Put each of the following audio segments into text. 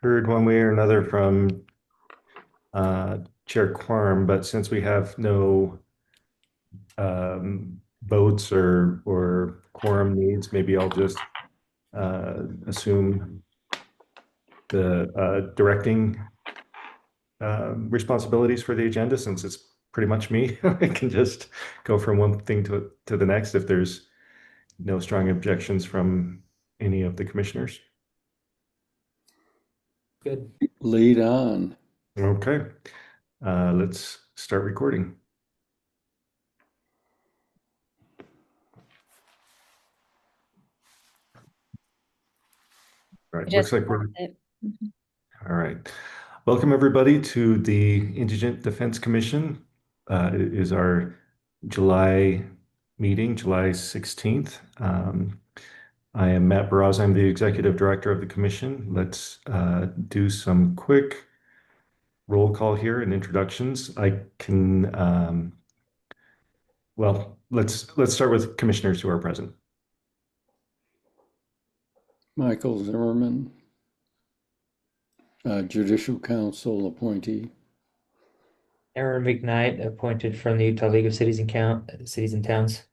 heard one way or another from Chair Quorum, but since we have no votes or quorum needs, maybe I'll just assume the directing responsibilities for the agenda since it's pretty much me. I can just go from one thing to the next if there's no strong objections from any of the commissioners. Good. Lead on. Okay, let's start recording. Right, looks like we're all right. Welcome everybody to the Indigent Defense Commission. It is our July meeting, July 16th. I am Matt Barraz. I'm the Executive Director of the Commission. Let's do some quick roll call here and introductions. I can, well, let's start with commissioners who are present. Michael Zimmerman, Judicial Council appointee. Aaron McKnight, appointed from the Utah League of Cities and Towns.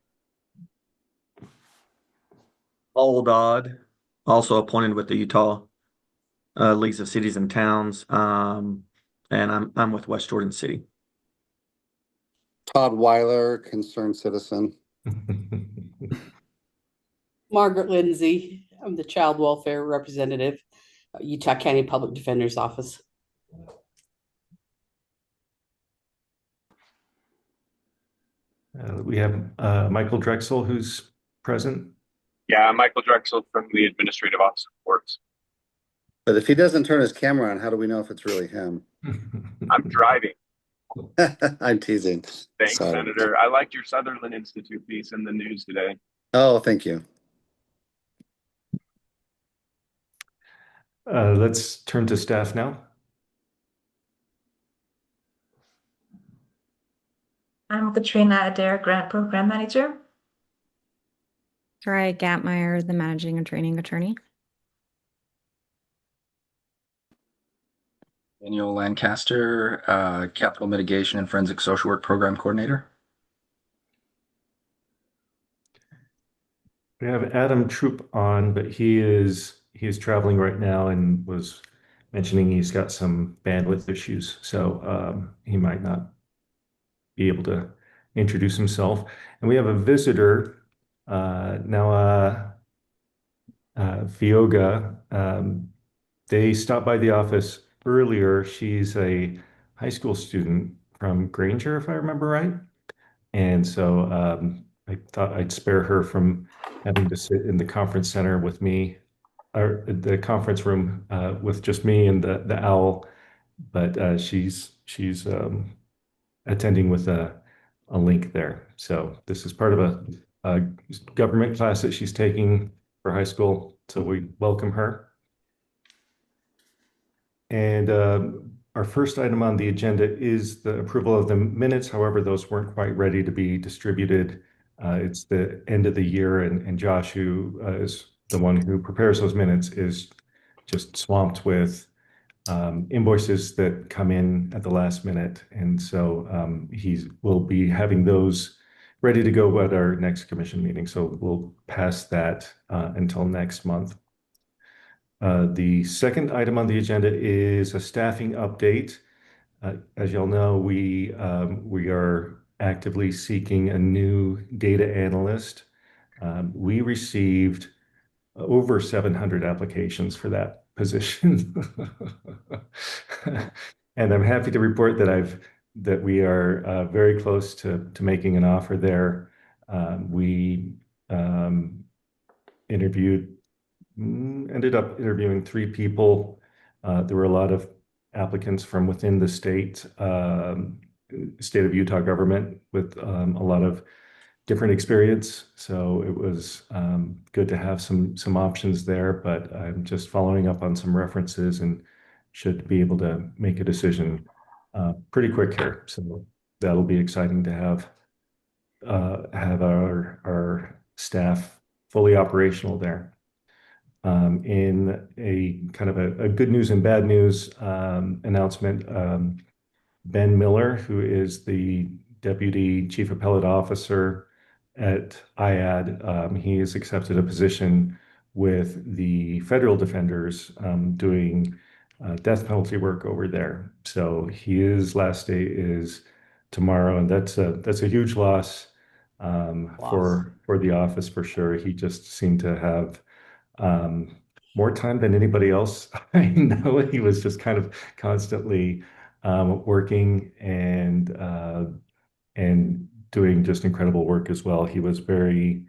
Paul Dodd, also appointed with the Utah Leagues of Cities and Towns, and I'm with West Jordan City. Todd Weiler, concerned citizen. Margaret Lindsay, I'm the Child Welfare Representative, Utah County Public Defender's Office. We have Michael Drexel who's present. Yeah, I'm Michael Drexel from the Administrative Office of Courts. But if he doesn't turn his camera on, how do we know if it's really him? I'm driving. I'm teasing. Thanks, Sorry. Senator. I liked your Sutherland Institute piece in the news today. Oh, thank you. Let's turn to staff now. I'm Katrina Adair, Grant Program Manager. Troy Gatmeyer, the Managing and Training Attorney. Daniel Lancaster, Capital Mitigation and Forensic Social Work Program Coordinator. We have Adam Troop on, but he is traveling right now and was mentioning he's got some bandwidth issues, so he might not be able to introduce himself. And we have a visitor, Noah Fioga. They stopped by the office earlier. She's a high school student from Granger, if I remember right. And so I thought I'd spare her from having to sit in the conference center with me, or the conference room with just me and the owl. But she's attending with a link there. So this is part of a government class that she's taking for high school. So we welcome her. And our first item on the agenda is the approval of the minutes. However, those weren't quite ready to be distributed. It's the end of the year, and Josh, who is the one who prepares those minutes, is just swamped with invoices that come in at the last minute. And so we'll be having those ready to go at our next commission meeting. So we'll pass that until next month. The second item on the agenda is a staffing update. As y'all know, we are actively seeking a new data analyst. We received over 700 applications for that position. And I'm happy to report that we are very close to making an offer there. We ended up interviewing 3 people. There were a lot of applicants from within the state of Utah government with a lot of different experience. So it was good to have some options there, but I'm just following up on some references and should be able to make a decision pretty quick here. So that'll be exciting to have our staff fully operational there. in a kind of a good news and bad news announcement. Ben Miller, who is the Deputy Chief Appellate Officer at IAD, he has accepted a position with the federal defenders doing death penalty work over there. So his last day is tomorrow, and that's a huge loss for the office for sure. He just seemed to have more time than anybody else I know. He was just kind of constantly working and doing just incredible work as well. He was very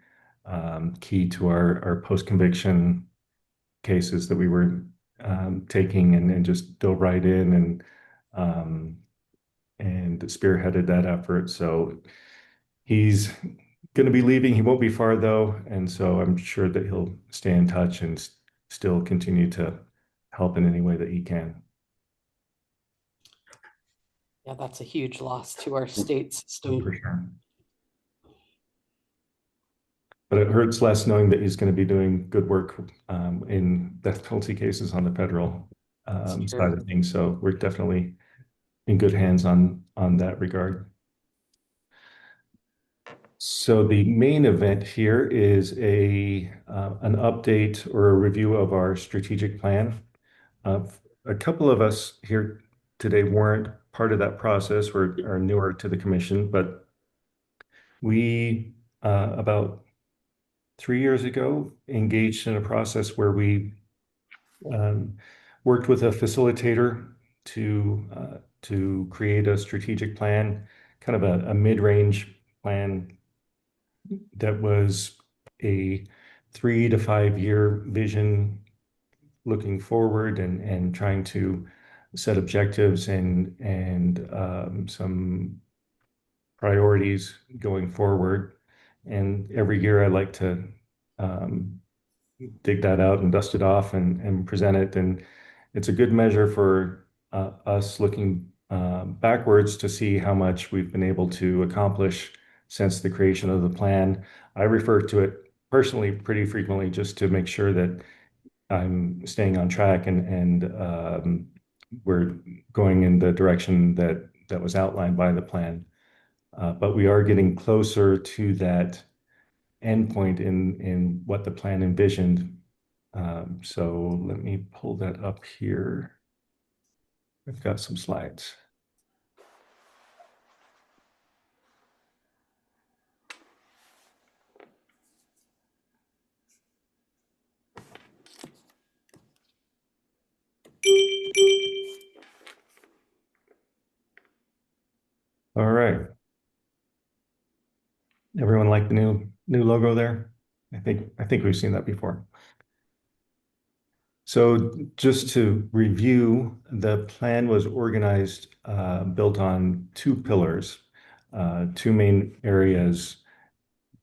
key to our post-conviction cases that we were taking and just dove right in and spearheaded that effort. So he's going to be leaving. He won't be far though, and so I'm sure that he'll stay in touch and still continue to help in any way that he can. Yeah, that's a huge loss to our state system. For sure. But it hurts less knowing that he's going to be doing good work in death penalty cases on the federal side of things. So we're definitely in good hands on that regard. So the main event here is an update or a review of our strategic plan. A couple of us here today weren't part of that process or are newer to the commission, but we about 3 years ago engaged in a process where we worked with a facilitator to create a strategic plan, kind of a mid-range plan that was a 3 to 5 year vision looking forward and trying to set objectives and some priorities going forward. And every year I like to dig that out and dust it off and present it. And it's a good measure for us looking backwards to see how much we've been able to accomplish since the creation of the plan. I refer to it personally pretty frequently just to make sure that I'm staying on track and we're going in the direction that was outlined by the plan. But we are getting closer to that endpoint in what the plan envisioned. So let me pull that up here. I've got some slides. All right. Everyone like the new logo there? I think we've seen that before. So just to review, the plan was organized, built on 2 pillars, 2 main areas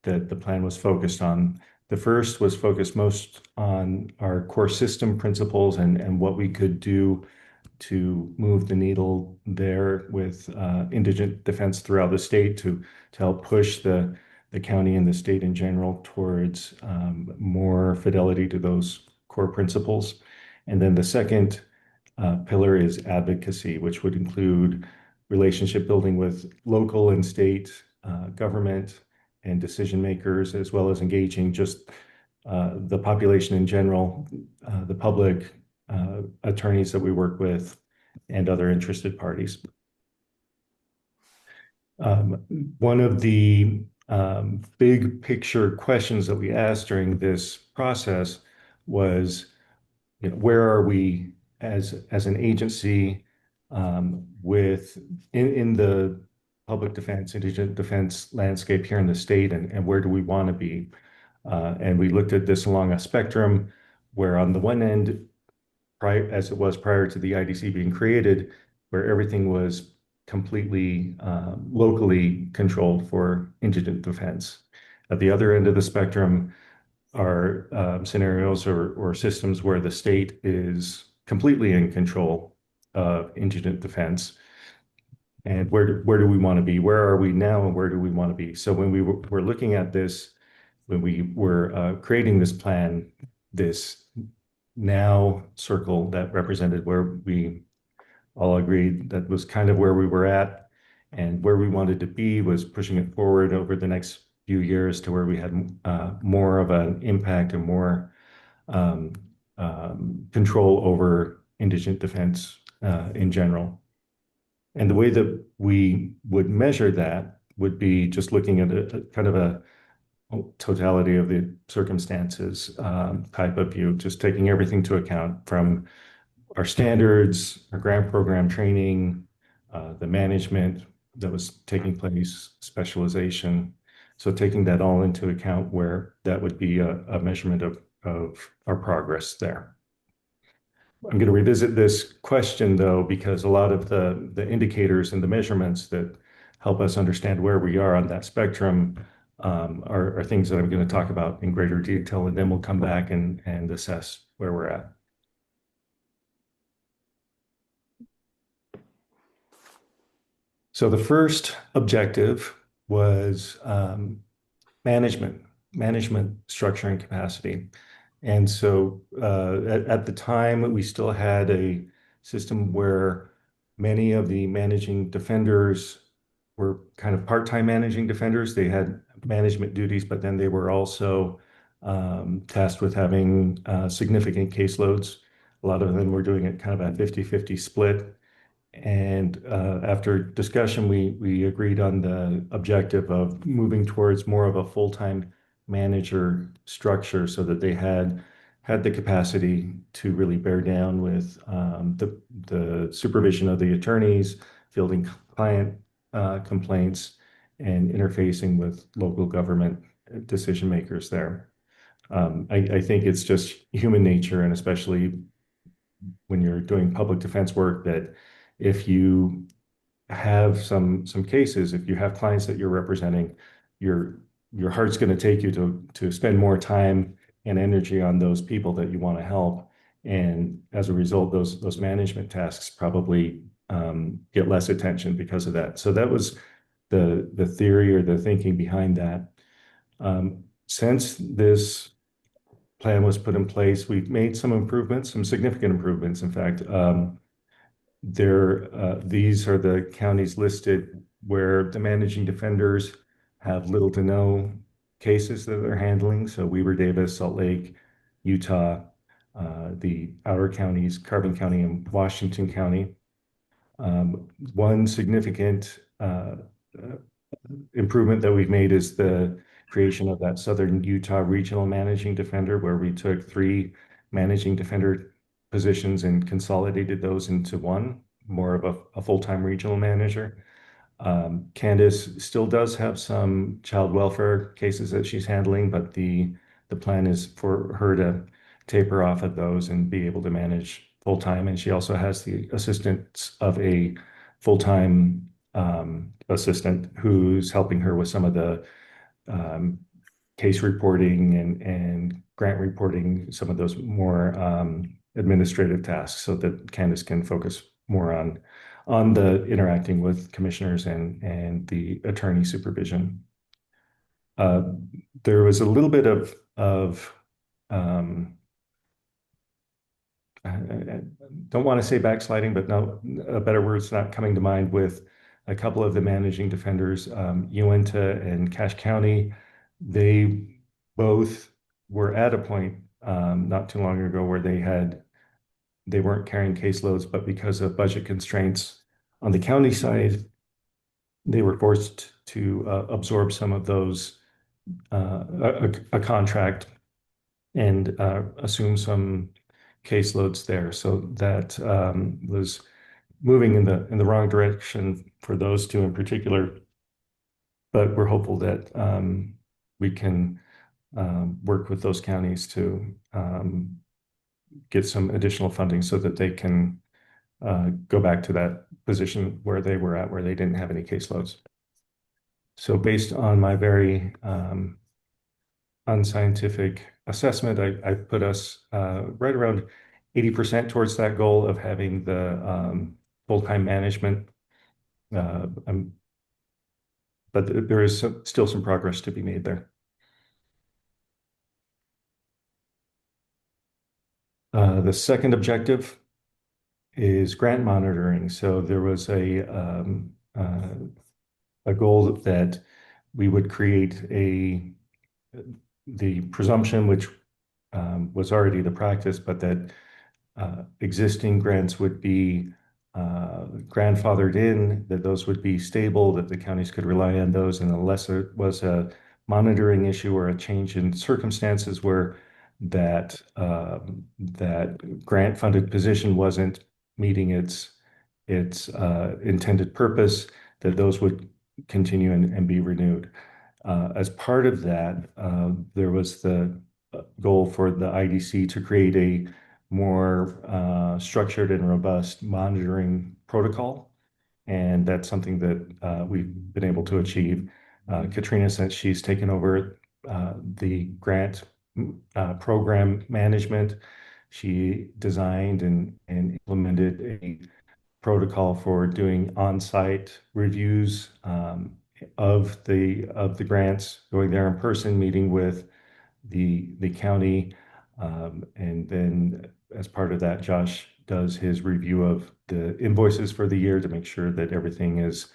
that the plan was focused on. The first was focused most on our core system principles and what we could do to move the needle there with indigent defense throughout the state to help push the county and the state in general towards more fidelity to those core principles. And then the second pillar is advocacy, which would include relationship building with local and state government and decision makers, as well as engaging just the population in general, the public, attorneys that we work with, and other interested parties. One of the big picture questions that we asked during this process was, where are we as an agency in the public defense, indigent defense landscape here in the state, and where do we want to be? And we looked at this along a spectrum where on the one end, as it was prior to the IDC being created, where everything was completely locally controlled for indigent defense. At the other end of the spectrum are scenarios or systems where the state is completely in control of indigent defense. And where do we want to be? Where are we now and where do we want to be? So when we were looking at this, when we were creating this plan, this now circle that represented where we all agreed that was kind of where we were at, and where we wanted to be was pushing it forward over the next few years to where we had more of an impact and more control over indigent defense in general. And the way that we would measure that would be just looking at a kind of a totality of the circumstances type of view, just taking everything to account from our standards, our grant program training, the management that was taking place, specialization. So taking that all into account, where that would be a measurement of our progress there. I'm going to revisit this question, though, because a lot of the indicators and the measurements that help us understand where we are on that spectrum are things that I'm going to talk about in greater detail, and then we'll come back and assess where we're at. So the first objective was management structure and capacity. And so at the time, we still had a system where many of the managing defenders were kind of part-time managing defenders. They had management duties, but then they were also tasked with having significant caseloads. A lot of them were doing it kind of a 50-50 split. And after discussion, we agreed on the objective of moving towards more of a full-time manager structure, so that they had the capacity to really bear down with the supervision of the attorneys, fielding client complaints, and interfacing with local government decision makers there. I think it's just human nature, and especially when you're doing public defense work, that if you have some cases, if you have clients that you're representing, your heart's going to take you to spend more time and energy on those people that you want to help. And as a result, those management tasks probably get less attention because of that. So that was the theory or the thinking behind that. Since this plan was put in place, we've made some improvements, some significant improvements. In fact, these are the counties listed where the managing defenders have little to no cases that they're handling. So Weber Davis, Salt Lake, Utah, the outer counties, Carbon County and Washington County. One significant improvement that we've made is the creation of that Southern Utah Regional Managing Defender, where we took 3 managing defender positions and consolidated those into one, more of a full-time regional manager. Candace still does have some child welfare cases that she's handling, but the plan is for her to taper off of those and be able to manage full-time. And she also has the assistance of a full-time assistant who's helping her with some of the case reporting and grant reporting, some of those more administrative tasks, so that Candace can focus more on the interacting with commissioners and the attorney supervision. There was a little bit of I don't want to say backsliding, but no, a better word's not coming to mind, with a couple of the managing defenders, Uinta and Cache County. They both were at a point not too long ago where they weren't carrying caseloads, but because of budget constraints on the county side, they were forced to absorb some of those, a contract, and assume some caseloads there. So that was moving in the wrong direction for those 2 in particular. But we're hopeful that we can work with those counties to get some additional funding so that they can go back to that position where they were at, where they didn't have any caseloads. So based on my very unscientific assessment, I put us right around 80% towards that goal of having the full-time management. But there is still some progress to be made there. The second objective is grant monitoring. So there was a goal that we would create the presumption, which was already the practice, but that existing grants would be grandfathered in, that those would be stable, that the counties could rely on those, and unless there was a monitoring issue or a change in circumstances where that grant-funded position wasn't meeting its intended purpose, that those would continue and be renewed. As part of that, there was the goal for the IDC to create a more structured and robust monitoring protocol. And that's something that we've been able to achieve. Katrina, since she's taken over the grant program management, she designed and implemented a protocol for doing on-site reviews of the grants, going there in person, meeting with the county, and then as part of that, Josh does his review of the invoices for the year to make sure that everything is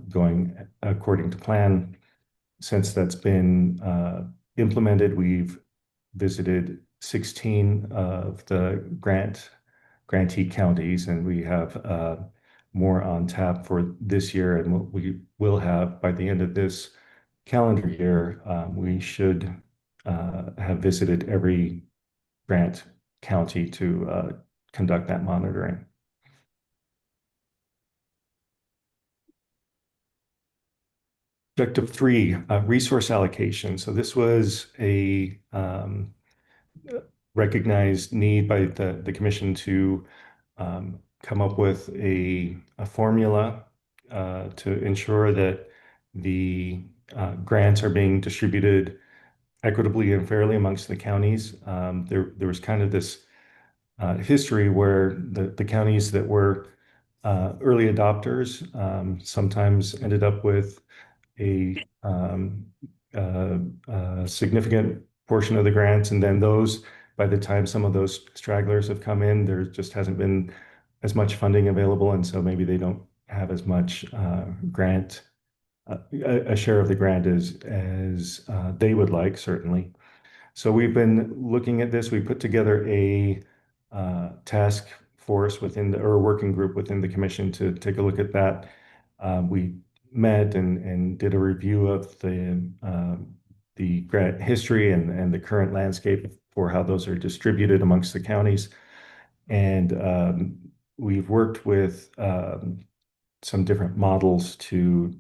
going according to plan. Since that's been implemented, we've visited 16 of the grantee counties, and we have more on tap for this year. And what we will have by the end of this calendar year, we should have visited every grant county to conduct that monitoring. Objective 3, resource allocation. So this was a recognized need by the commission to come up with a formula to ensure that the grants are being distributed equitably and fairly amongst the counties. There was kind of this history where the counties that were early adopters sometimes ended up with a significant portion of the grants, and then those, by the time some of those stragglers have come in, there just hasn't been as much funding available, and so maybe they don't have as much grant, a share of the grant as they would like, certainly. So we've been looking at this. We put together a task force or a working group within the commission to take a look at that. We met and did a review of the grant history and the current landscape for how those are distributed amongst the counties. And we've worked with some different models to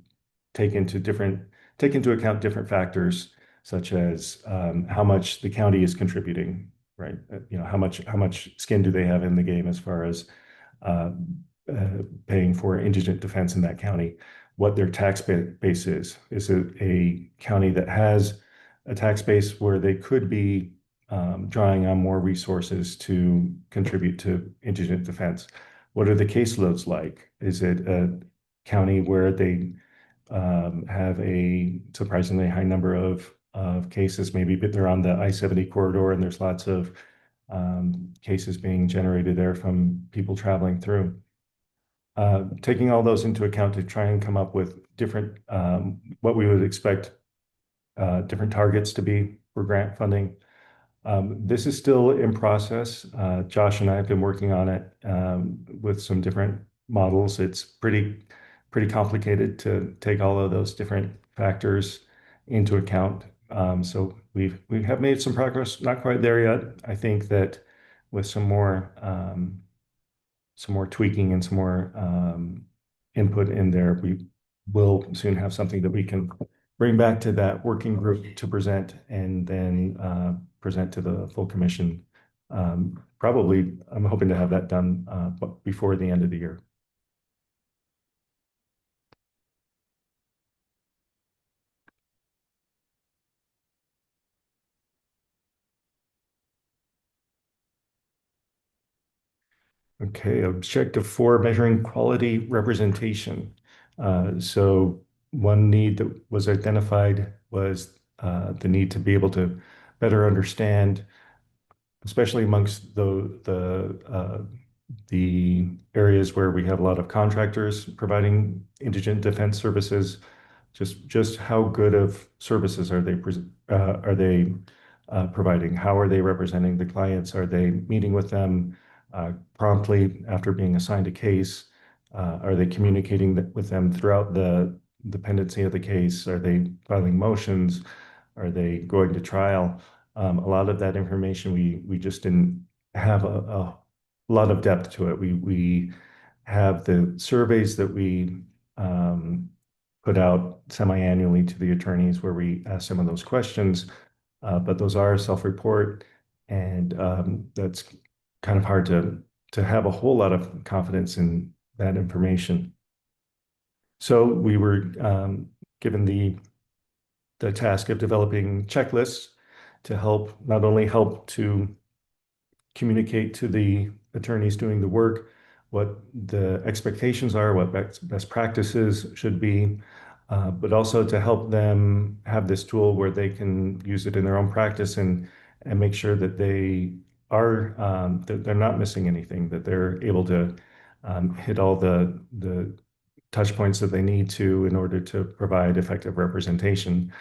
take into account different factors, such as how much the county is contributing, right? How much skin do they have in the game as far as paying for indigent defense in that county, what their tax base is. Is it a county that has a tax base where they could be drawing on more resources to contribute to indigent defense? What are the caseloads like? Is it a county where they have a surprisingly high number of cases, maybe they're on the I-70 corridor and there's lots of cases being generated there from people traveling through? Taking all those into account to try and come up with different, what we would expect different targets to be for grant funding. This is still in process. Josh and I have been working on it with some different models. It's pretty complicated to take all of those different factors into account. So we have made some progress, not quite there yet. I think that with some more tweaking and some more input in there, we will soon have something that we can bring back to that working group to present, and then present to the full commission. Probably, I'm hoping to have that done before the end of the year. Okay, objective 4, measuring quality representation. So one need that was identified was the need to be able to better understand especially amongst the areas where we have a lot of contractors providing indigent defense services. Just how good of services are they providing? How are they representing the clients? Are they meeting with them promptly after being assigned a case? Are they communicating with them throughout the pendency of the case? Are they filing motions? Are they going to trial? A lot of that information we just didn't have a lot of depth to it. We have the surveys that we put out semi-annually to the attorneys where we ask some of those questions, but those are self-report, and that's kind of hard to have a whole lot of confidence in that information. So we were given the task of developing checklists to not only help to communicate to the attorneys doing the work what the expectations are, what best practices should be, but also to help them have this tool where they can use it in their own practice and make sure that that they're not missing anything, that they're able to hit all the touch points that they need to in order to provide effective representation.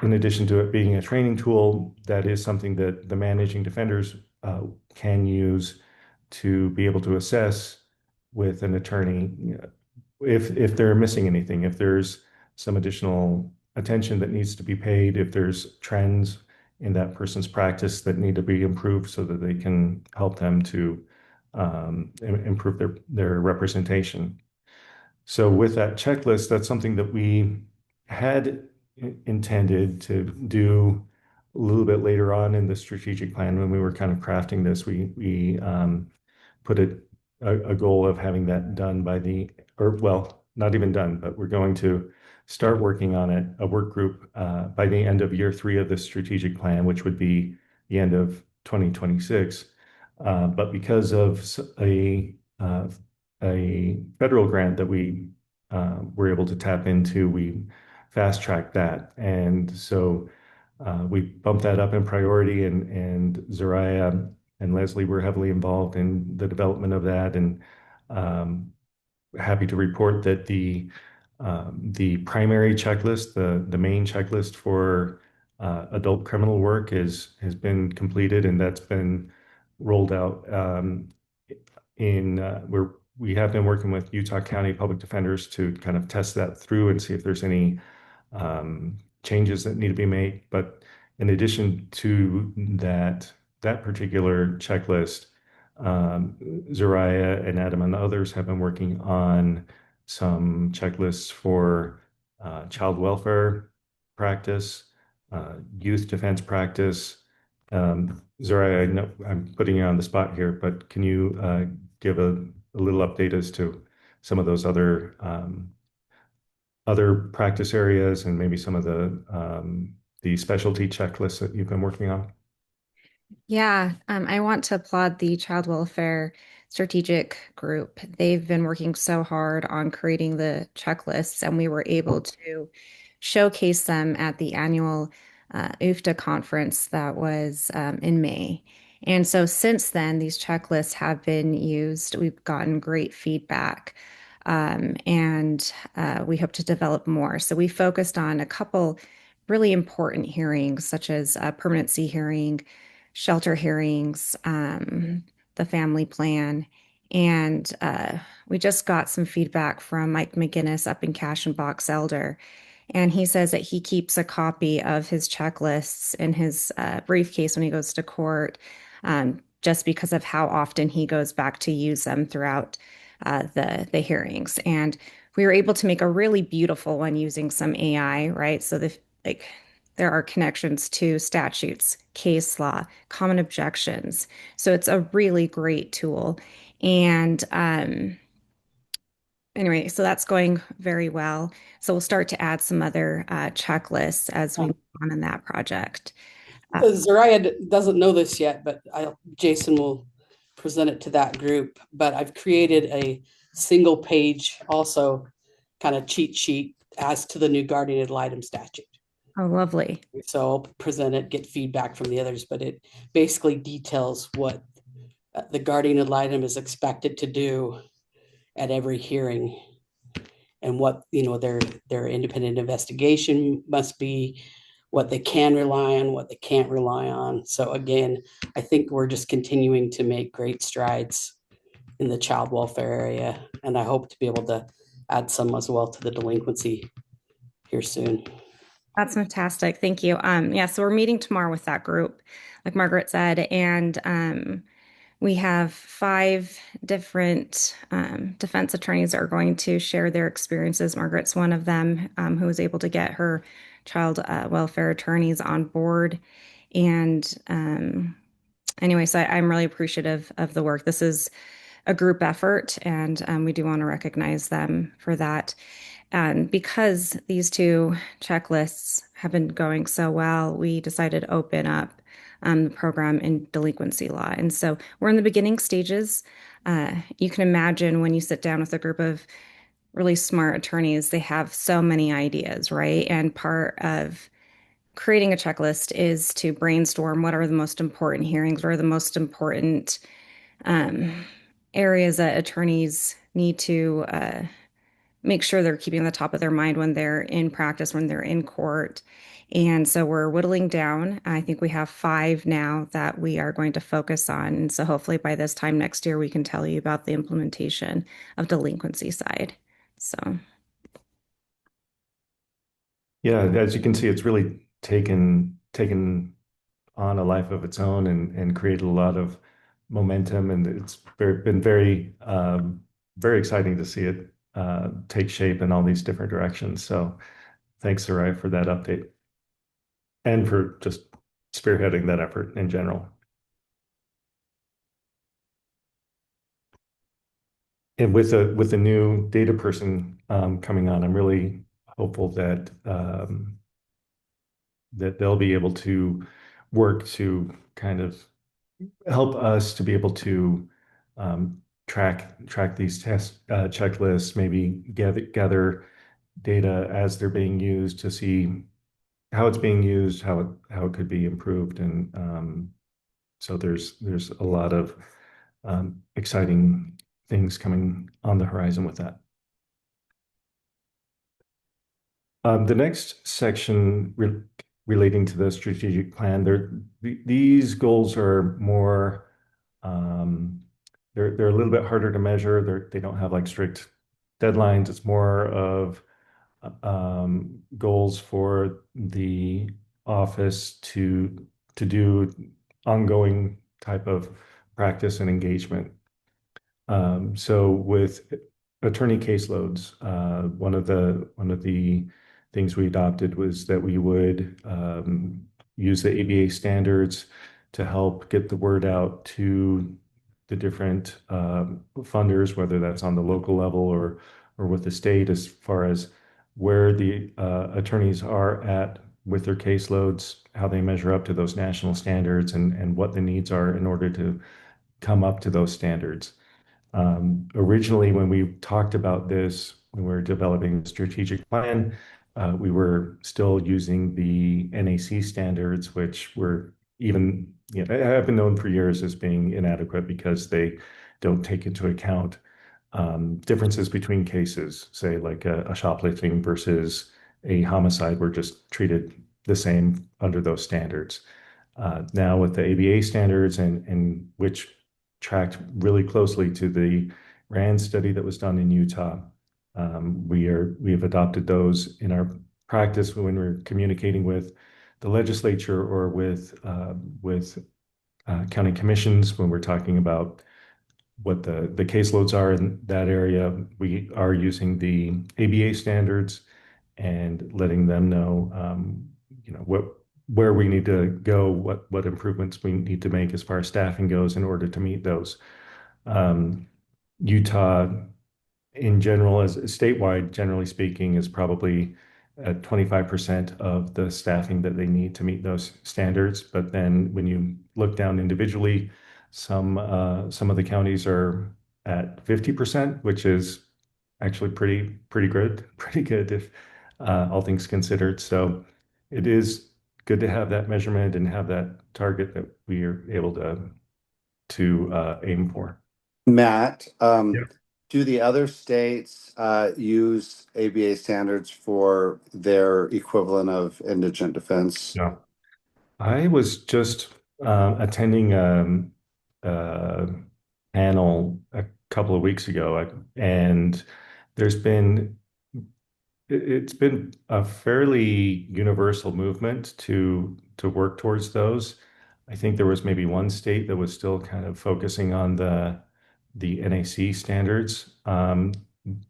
In addition to it being a training tool, that is something that the managing defenders can use to be able to assess with an attorney if they're missing anything, if there's some additional attention that needs to be paid, if there's trends in that person's practice that need to be improved so that they can help them to improve their representation. So with that checklist, that's something that we had intended to do a little bit later on in the strategic plan when we were kind of crafting this. We put a goal of having that done not even done, but we're going to start working on it, a work group by the end of year 3 of the strategic plan, which would be the end of 2026. But because of a federal grant that we were able to tap into, we fast-tracked that. And so we bumped that up in priority, and Zariah and Leslie were heavily involved in the development of that. And happy to report that the primary checklist, the main checklist for adult criminal work has been completed, and that's been rolled out we have been working with Utah County Public Defenders to kind of test that through and see if there's any changes that need to be made. But in addition to that particular checklist, Zariah and Adam and others have been working on some checklists for child welfare practice, youth defense practice. Zariah, I know I'm putting you on the spot here, but can you give a little update as to some of those other practice areas and maybe some of the specialty checklists that you've been working on? Yeah, I want to applaud the Child Welfare Strategic Group. They've been working so hard on creating the checklists, and we were able to showcase them at the annual UFTA conference that was in May. And so since then, these checklists have been used. We've gotten great feedback, and we hope to develop more. So we focused on a couple really important hearings, such as a permanency hearing, shelter hearings, the family plan. And we just got some feedback from Mike McGinnis up in Cash and Box Elder. And he says that he keeps a copy of his checklists in his briefcase when he goes to court, just because of how often he goes back to use them throughout the hearings. And we were able to make a really beautiful one using some AI, right? So there are connections to statutes, case law, common objections. So it's a really great tool. And anyway, so that's going very well. So we'll start to add some other checklists as we move on in that project. Zariah doesn't know this yet, but Jason will present it to that group. But I've created a single page, also kind of cheat sheet as to the new guardian ad litem statute. Oh, lovely. So I'll present it, get feedback from the others, but it basically details what the guardian ad litem is expected to do at every hearing, and what, their independent investigation must be, what they can rely on, what they can't rely on. So again, I think we're just continuing to make great strides in the child welfare area, and I hope to be able to add some as well to the delinquency here soon. That's fantastic. Thank you. Yeah, so we're meeting tomorrow with that group, like Margaret said, and we have 5 different defense attorneys that are going to share their experiences. Margaret's one of them, who was able to get her child welfare attorneys on board. And anyway, so I'm really appreciative of the work. This is a group effort, and we do want to recognize them for that. And because these 2 checklists have been going so well, we decided to open up the program in delinquency law. And so we're in the beginning stages. You can imagine when you sit down with a group of really smart attorneys, they have so many ideas, right? And part of creating a checklist is to brainstorm what are the most important hearings, what are the most important areas that attorneys need to make sure they're keeping on the top of their mind when they're in practice, when they're in court. And so we're whittling down. I think we have 5 now that we are going to focus on. And so hopefully by this time next year, we can tell you about the implementation of delinquency side. So. Yeah, as you can see, it's really taken on a life of its own and created a lot of momentum, and it's been very exciting to see it take shape in all these different directions. So thanks, Sarai, for that update and for just spearheading that effort in general. And with a new data person coming on, I'm really hopeful that that they'll be able to work to kind of help us to be able to track these test checklists, maybe gather data as they're being used to see how it's being used, how it could be improved, and so there's a lot of exciting things coming on the horizon with that. The next section relating to the strategic plan, these goals are more, they're a little bit harder to measure. They don't have like strict deadlines. It's more of goals for the office to do ongoing type of practice and engagement. So with attorney caseloads, one of the things we adopted was that we would use the ABA standards to help get the word out to the different funders, whether that's on the local level or with the state, as far as where the attorneys are at with their caseloads, how they measure up to those national standards, and what the needs are in order to come up to those standards. Originally, when we talked about this, when we were developing the strategic plan, we were still using the NAC standards, which were even, have been known for years as being inadequate because they don't take into account differences between cases, say like a shoplifting versus a homicide were just treated the same under those standards. Now with the ABA standards, and which tracked really closely to the RAND study that was done in Utah, we have adopted those in our practice when we're communicating with the legislature or with county commissions, when we're talking about what the caseloads are in that area. We are using the ABA standards and letting them know, where we need to go, what improvements we need to make as far as staffing goes in order to meet those. Utah, in general, as statewide, generally speaking, is probably at 25% of the staffing that they need to meet those standards. But then when you look down individually, some of the counties are at 50%, which is actually pretty good if all things considered. So it is good to have that measurement and have that target that we are able to aim for. Matt, Yeah. do the other states use ABA standards for their equivalent of indigent defense? Yeah. I was just attending a panel a couple of weeks ago, and there's been it's been a fairly universal movement to work towards those. I think there was maybe one state that was still kind of focusing on the NAC standards.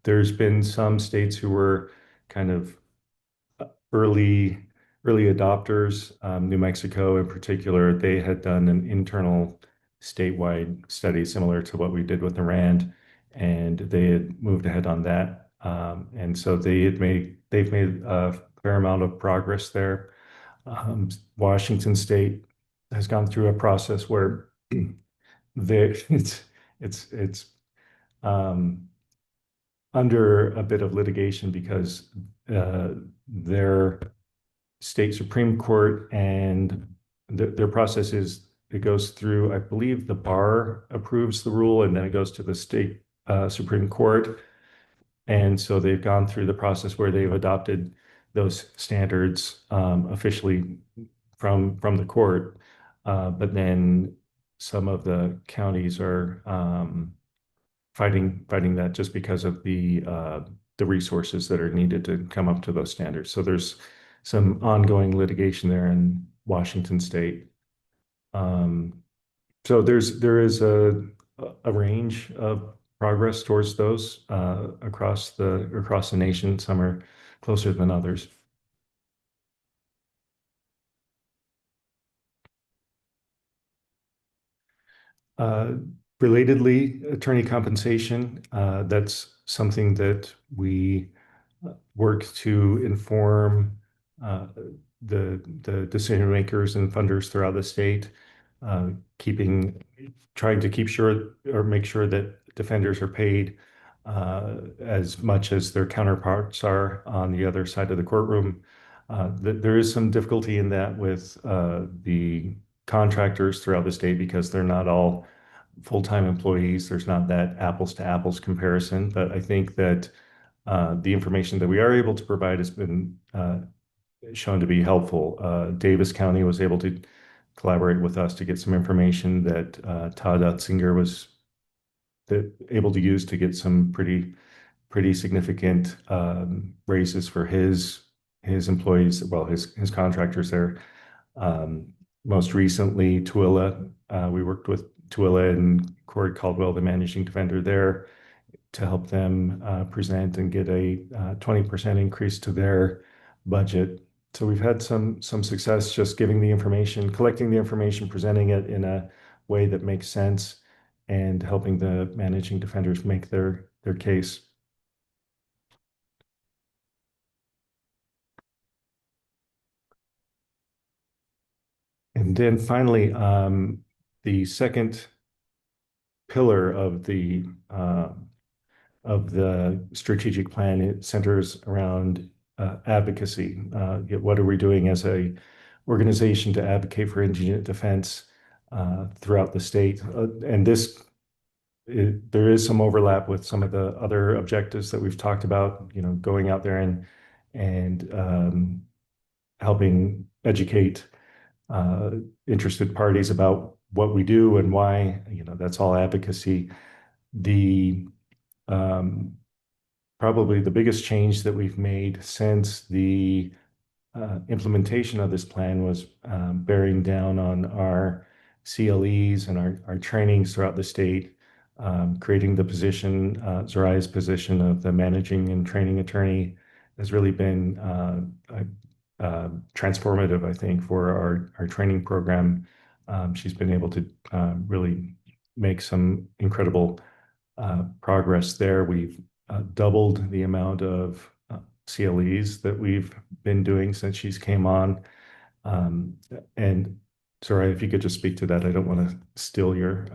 There's been some states who were kind of early early adopters. New Mexico, in particular, they had done an internal statewide study similar to what we did with the RAND, and they had moved ahead on that. And so they've made a fair amount of progress there. Washington State has gone through a process where they it's um, under a bit of litigation because their state Supreme Court and their process is it goes through, I believe the bar approves the rule and then it goes to the state Supreme Court. And so they've gone through the process where they've adopted those standards officially from the court. But then some of the counties are fighting that just because of the resources that are needed to come up to those standards. So there's some ongoing litigation there in Washington State. So there is a range of progress towards those across the nation. Some are closer than others. Uh, Relatedly, attorney compensation, that's something that we work to inform uh, the decision makers and funders throughout the state, trying to keep sure or make sure that defenders are paid as much as their counterparts are on the other side of the courtroom. There is some difficulty in that with the contractors throughout the state because they're not all full-time employees. There's not that apples to apples comparison, but I think that the information that we are able to provide has been shown to be helpful. Davis County was able to collaborate with us to get some information that Todd Utzinger was able to use to get some pretty significant raises for his employees, well, his contractors there. Most recently, Tooele, we worked with Tooele and Corey Caldwell, the managing defender there, to help them present and get a 20% increase to their budget. So we've had some success just giving the information, collecting the information, presenting it in a way that makes sense, and helping the managing defenders make their case. And then finally, the second pillar of the strategic plan, it centers around advocacy. What are we doing as a organization to advocate for indigent defense throughout the state? And there is some overlap with some of the other objectives that we've talked about, going out there and helping educate interested parties about what we do and why, that's all advocacy. The probably the biggest change that we've made since the implementation of this plan was bearing down on our CLEs and our trainings throughout the state, creating the position, Zoraya's position of the managing and training attorney has really been transformative, I think, for our training program. She's been able to really make some incredible progress there. We've doubled the amount of CLEs that we've been doing since she's came on. And sorry, if you could just speak to that. I don't want to steal your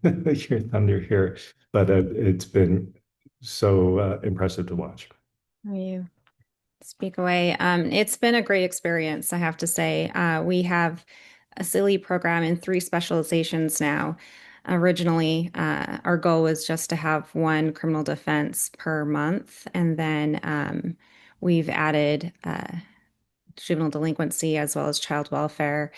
your thunder here, but it's been so impressive to watch. How are you? speak away. It's been a great experience, I have to say. We have a silly program in 3 specializations now. Originally, our goal was just to have one criminal defense per month, and then we've added juvenile delinquency as well as child welfare.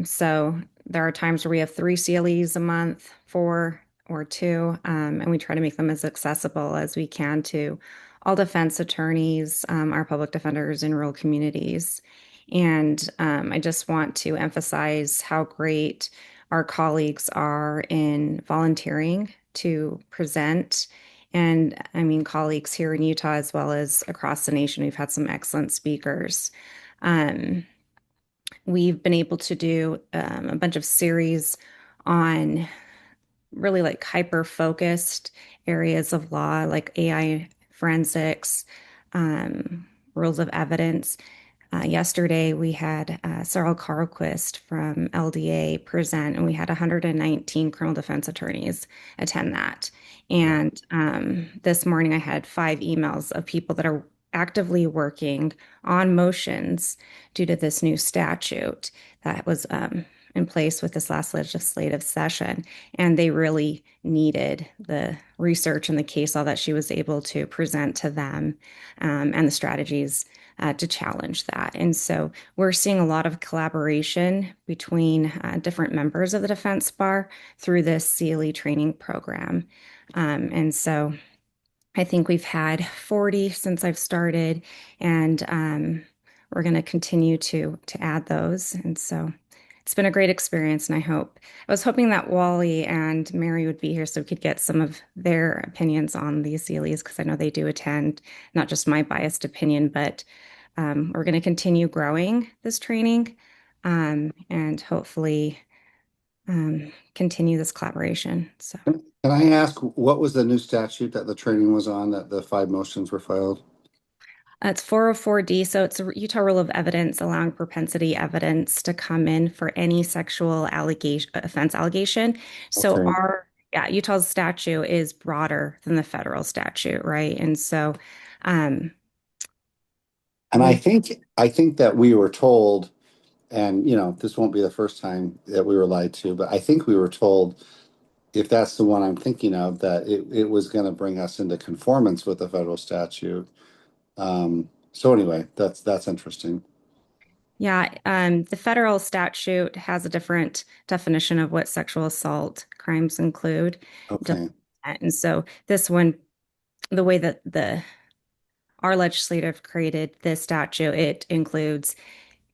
So there are times where we have 3 CLEs a month, 4 or 2, and we try to make them as accessible as we can to all defense attorneys, our public defenders in rural communities. And I just want to emphasize how great our colleagues are in volunteering to present. And I mean, colleagues here in Utah as well as across the nation, we've had some excellent speakers. Um, we've been able to do a bunch of series on really like hyper focused areas of law, like AI forensics, rules of evidence. Yesterday, we had Sarah Carlquist from LDA present, and we had 119 criminal defense attorneys attend that. And this morning, I had 5 emails of people that are actively working on motions due to this new statute that was in place with this last legislative session. And they really needed the research and the case law that she was able to present to them, and the strategies to challenge that. And so we're seeing a lot of collaboration between different members of the defense bar through this CLE training program. And so I think we've had 40 since I've started, and we're going to continue to add those. And so it's been a great experience, and I was hoping that Wally and Mary would be here so we could get some of their opinions on these CLEs, because I know they do attend, not just my biased opinion, but we're going to continue growing this training, and hopefully continue this collaboration. So Can I ask, what was the new statute that the training was on, that the 5 motions were filed? it's 404D, so it's a Utah Rule of Evidence allowing propensity evidence to come in for any sexual offense allegation. So Okay. Utah's statute is broader than the federal statute, right? And so, And I think that we were told, and this won't be the first time that we were lied to, but I think we were told, if that's the one I'm thinking of, that it was going to bring us into conformance with the federal statute. So anyway, that's interesting. yeah, the federal statute has a different definition of what sexual assault crimes include. Okay. And so this one, the way that our legislative created this statute, it includes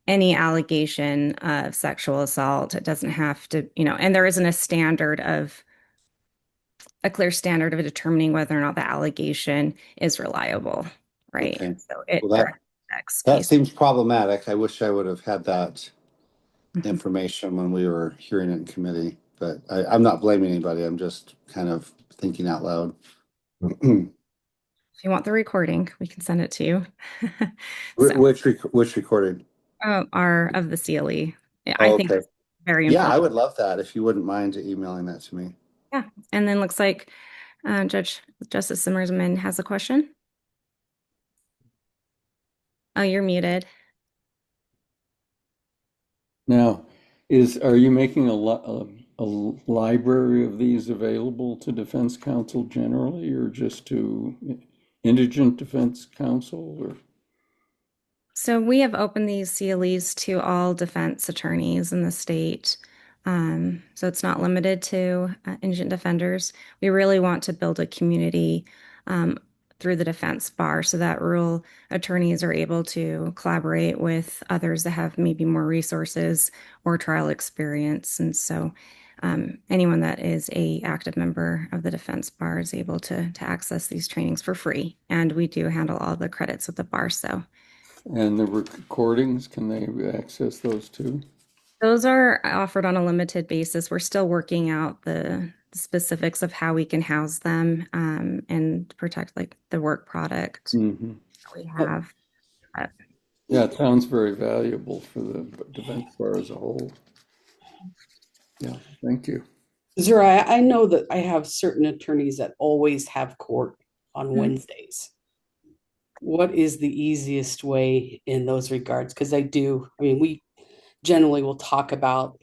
any allegation of sexual assault. It doesn't have to, and there isn't a clear standard of determining whether or not the allegation is reliable, right? Okay. So it Well, that seems problematic. I wish I would have had that information when we were hearing it in committee, but I'm not blaming anybody. I'm just kind of thinking out loud. If you want the recording, we can send it to you. Which recording? Of the CLE. I think it's very Yeah, important. I would love that if you wouldn't mind emailing that to me. Yeah, and then looks like Justice Zimmerman has a question. Oh, you're muted. Now, are you making a library of these available to Defense Counsel generally, or just to Indigent Defense Counsel? Or So we have opened these CLEs to all defense attorneys in the state. So it's not limited to indigent defenders. We really want to build a community through the defense bar so that rural attorneys are able to collaborate with others that have maybe more resources or trial experience. And so anyone that is a active member of the defense bar is able to access these trainings for free. And we do handle all the credits with the bar. And the recordings, can they access those too? Those are offered on a limited basis. We're still working out the specifics of how we can house them and protect like the work product we have. Yeah, it sounds very valuable for the defense bar as a whole. Yeah, thank you. Zura, I know that I have certain attorneys that always have court on Wednesdays. what is the easiest way in those regards? Because we generally will talk about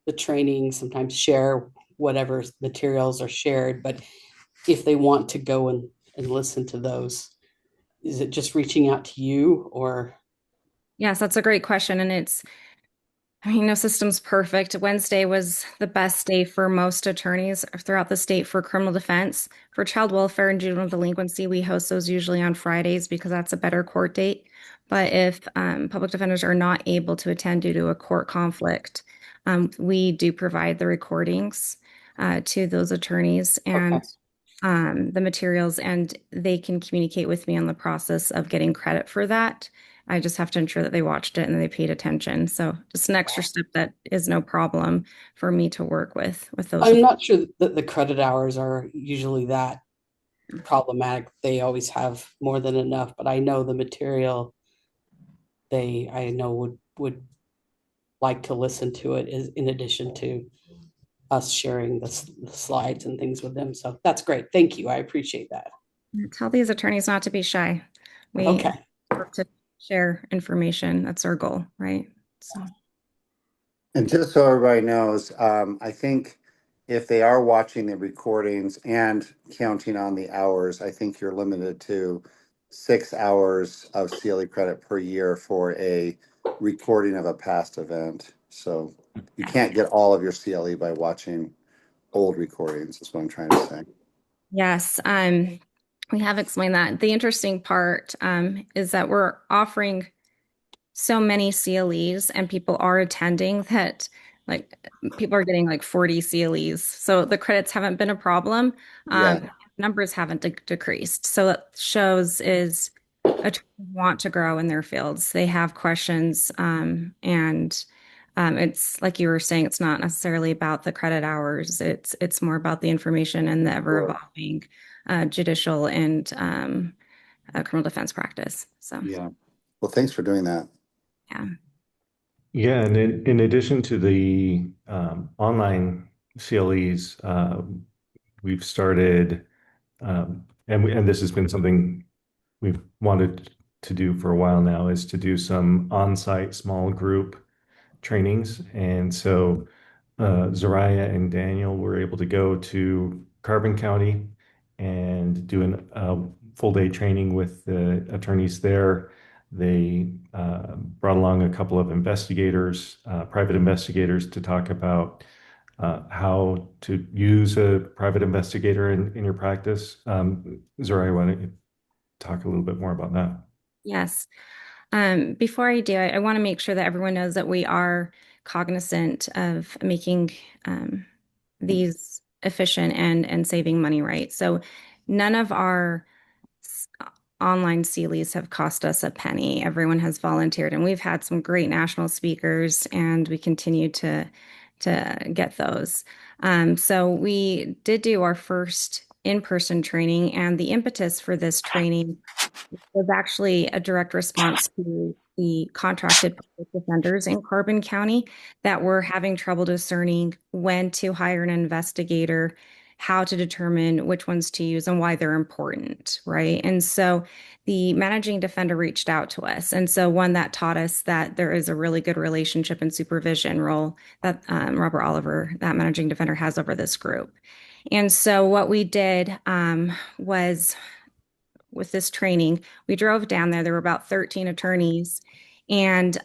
the training, sometimes share whatever materials are shared, but if they want to go and listen to those, is it just reaching out to you or? Yes, that's a great question. And no system's perfect. Wednesday was the best day for most attorneys throughout the state for criminal defense. For child welfare and juvenile delinquency, we host those usually on Fridays because that's a better court date. But if public defenders are not able to attend due to a court conflict, we do provide the recordings to those attorneys and the materials, and they can communicate with me on the process of getting credit for that. I just have to ensure that they watched it and they paid attention. So just an extra step that is no problem for me to work with those. I'm not sure that the credit hours are usually that problematic. They always have more than enough, but I know the material I know would like to listen to it is in addition to us sharing the slides and things with them. So that's great. Thank you. I appreciate that. Tell these attorneys not to be shy. We Okay. work to share information. That's our goal, right? So. And just so everybody knows, I think if they are watching the recordings and counting on the hours, I think you're limited to 6 hours of CLE credit per year for a recording of a past event. So you can't get all of your CLE by watching old recordings, is what I'm trying to say. Yes, we have explained that. The interesting part is that we're offering so many CLEs and people are attending that people are getting 40 CLEs. So the credits haven't been a problem. Numbers haven't decreased. So that shows is attorneys want to grow in their fields. They have questions and it's like you were saying, it's not necessarily about the credit hours. It's more about the information and the ever evolving judicial and criminal defense practice. So yeah. Well, thanks for doing that. Yeah. Yeah, and in addition to the online CLEs, we've started, and this has been something we've wanted to do for a while now, is to do some on-site small group trainings. And so Zariah and Daniel were able to go to Carbon County and do a full day training with the attorneys there. They brought along a couple of investigators, private investigators, to talk about how to use a private investigator in your practice. Zariah, why don't you talk a little bit more about that? Yes. Before I do, I want to make sure that everyone knows that we are cognizant of making these efficient and saving money, right? So none of our online CLEs have cost us a penny. Everyone has volunteered, and we've had some great national speakers, and we continue to get those. So we did do our first in-person training, and the impetus for this training was actually a direct response to the contracted public defenders in Carbon County that were having trouble discerning when to hire an investigator, how to determine which ones to use and why they're important, right? And so the managing defender reached out to us. And so one that taught us that there is a really good relationship and supervision role that Robert Oliver, that managing defender, has over this group. And so what we did was, with this training, we drove down there. There were about 13 attorneys, and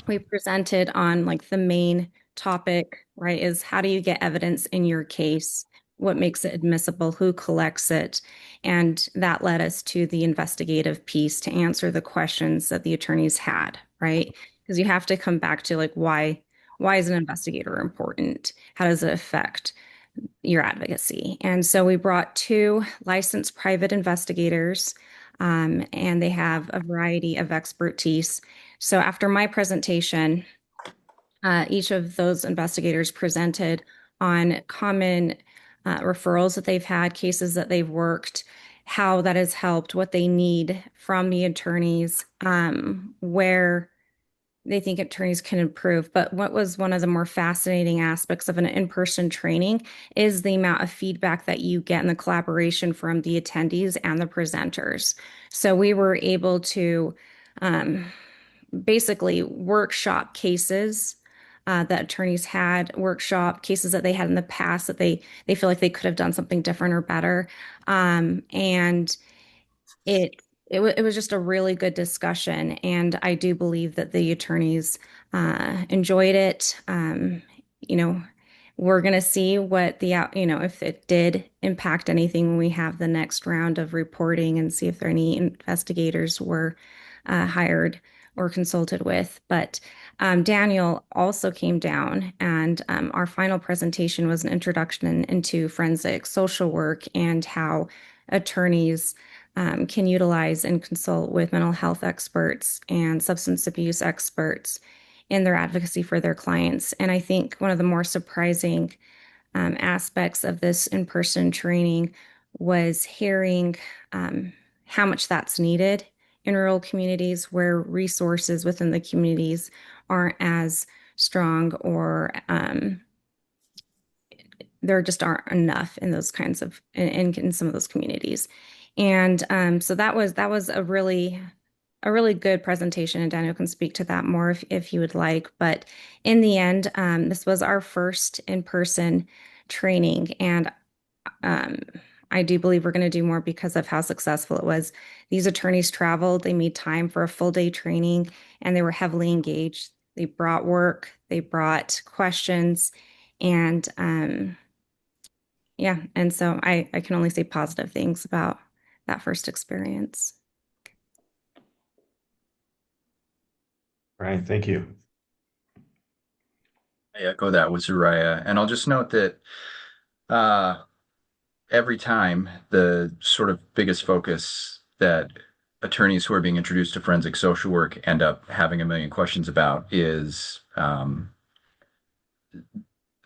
we presented on the main topic, right, is how do you get evidence in your case? What makes it admissible? Who collects it? And that led us to the investigative piece to answer the questions that the attorneys had, right? Because you have to come back to why is an investigator important? How does it affect your advocacy? And so we brought 2 licensed private investigators, and they have a variety of expertise. So after my presentation, each of those investigators presented on common referrals that they've had, cases that they've worked, how that has helped, what they need from the attorneys, where they think attorneys can improve. But what was one of the more fascinating aspects of an in-person training is the amount of feedback that you get and the collaboration from the attendees and the presenters. So we were able to basically workshop cases that attorneys had, workshop cases that they had in the past that they feel like they could have done something different or better. And it was just a really good discussion, and I do believe that the attorneys enjoyed it. You know, we're going to see what if it did impact anything when we have the next round of reporting and see if there any investigators were hired or consulted with. But Daniel also came down, and our final presentation was an introduction into forensic social work and how attorneys can utilize and consult with mental health experts and substance abuse experts in their advocacy for their clients. And I think one of the more surprising aspects of this in-person training was hearing how much that's needed in rural communities where resources within the communities aren't as strong, or there just aren't enough in those kinds of in some of those communities. And so that was a really good presentation, and Daniel can speak to that more if you would like. But in the end, this was our first in-person training, and I do believe we're going to do more because of how successful it was. These attorneys traveled, they made time for a full day training, and they were heavily engaged. They brought work, they brought questions, and yeah, and so I can only say positive things about that first experience. Right, thank you. I echo that with Soraya, and I'll just note that every time the sort of biggest focus that attorneys who are being introduced to forensic social work end up having a million questions about is the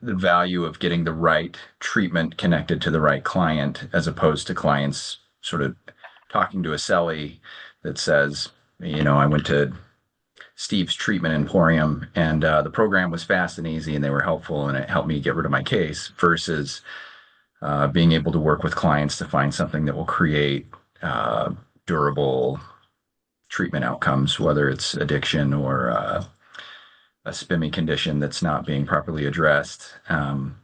value of getting the right treatment connected to the right client, as opposed to clients sort of talking to a cellie that says, I went to Steve's Treatment Emporium, and the program was fast and easy, and they were helpful, and it helped me get rid of my case, versus being able to work with clients to find something that will create durable treatment outcomes, whether it's addiction or a SPIMI condition that's not being properly addressed. And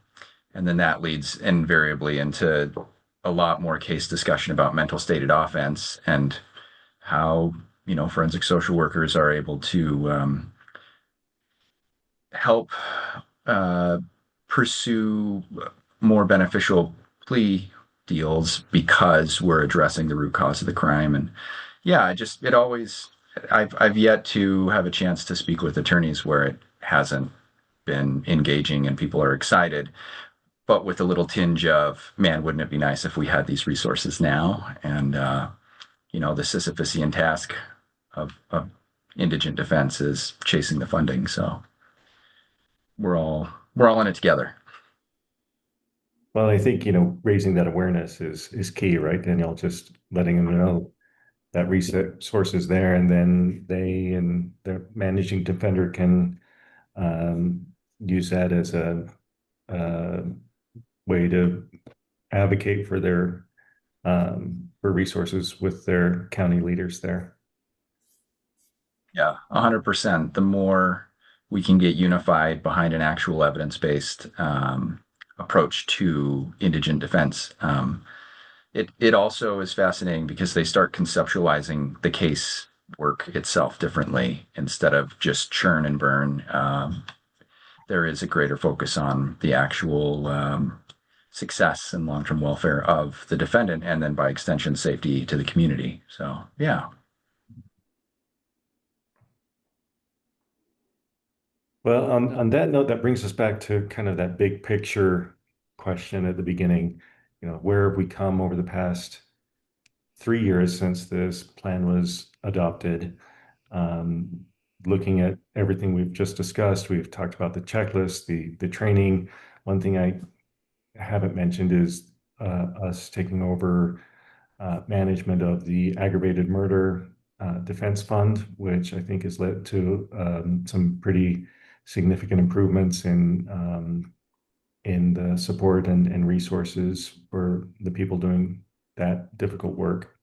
then that leads invariably into a lot more case discussion about mental stated offense and how, forensic social workers are able to help pursue more beneficial plea deals because we're addressing the root cause of the crime. And yeah, I've yet to have a chance to speak with attorneys where it hasn't been engaging and people are excited, but with a little tinge of, man, wouldn't it be nice if we had these resources now? And, the Sisyphusian task of indigent defense is chasing the funding. So we're all in it together. Well, I think, raising that awareness is key, right, Danielle? Just letting them know that resource is there, and then they and the managing defender can use that as a way to advocate for their for resources with their county leaders there. Yeah, 100%. The more we can get unified behind an actual evidence-based approach to indigent defense, it also is fascinating because they start conceptualizing the case work itself differently instead of just churn and burn. There is a greater focus on the actual success and long-term welfare of the defendant, and then by extension, safety to the community. So, yeah. Well, on that note, that brings us back to kind of that big picture question at the beginning. Where have we come over the past 3 years since this plan was adopted? Looking at everything we've just discussed, we've talked about the checklist, the training. One thing I haven't mentioned is us taking over management of the aggravated murder Defense Fund, which I think has led to some pretty significant improvements in the support and resources for the people doing that difficult work.